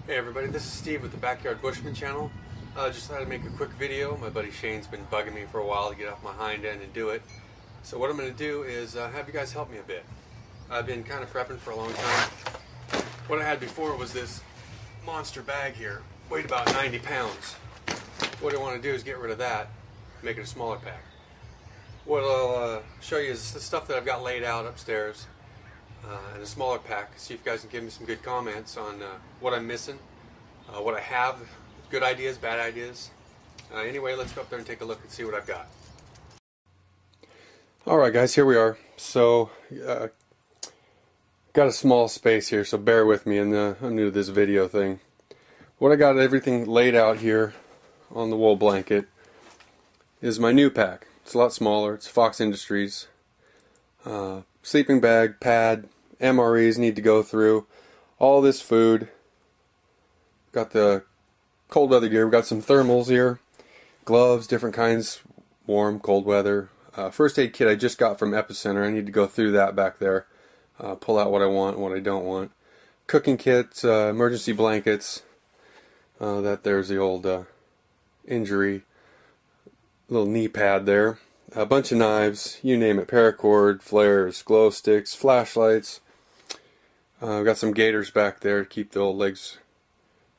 Hey everybody, this is Steve with the Backyard Bushman channel. Just thought I'd make a quick video. My buddy Shane's been bugging me for a while to get off my hind end and do it. So what I'm going to do is have you guys help me a bit. I've been kind of prepping for a long time. What I had before was this monster bag here, weighed about 90 pounds. What I want to do is get rid of that, make it a smaller pack. What I'll show you is the stuff that I've got laid out upstairs in a smaller pack. See if you guys can give me some good comments on what I'm missing, what I have, good ideas, bad ideas. Anyway, let's go up there and take a look and see what I've got. Alright guys, here we are. So, got a small space here, so bear with me, and I'm new to this video thing. What I got everything laid out here on the wool blanket is my new pack. It's a lot smaller. It's Fox Industries. Sleeping bag, pad, MREs need to go through. All this food. Got the cold weather gear. We've got some thermals here. Gloves, different kinds. Warm, cold weather. First aid kit I just got from Epicenter. I need to go through that back there. Pull out what I want and what I don't want. Cooking kit, emergency blankets. There's the old injury. Little knee pad there. A bunch of knives, you name it, paracord, flares, glow sticks, flashlights. I've got some gaiters back there to keep the old legs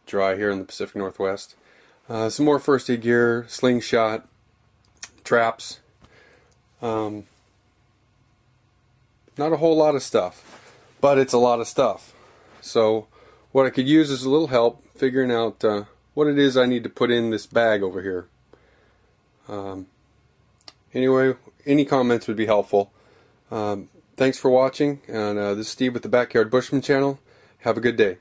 dry here in the Pacific Northwest. Some more first aid gear, slingshot, traps. Not a whole lot of stuff, but it's a lot of stuff. So what I could use is a little help figuring out what it is I need to put in this bag over here. Anyway, any comments would be helpful. Thanks for watching, and this is Steve with the Backyard Bushman channel. Have a good day.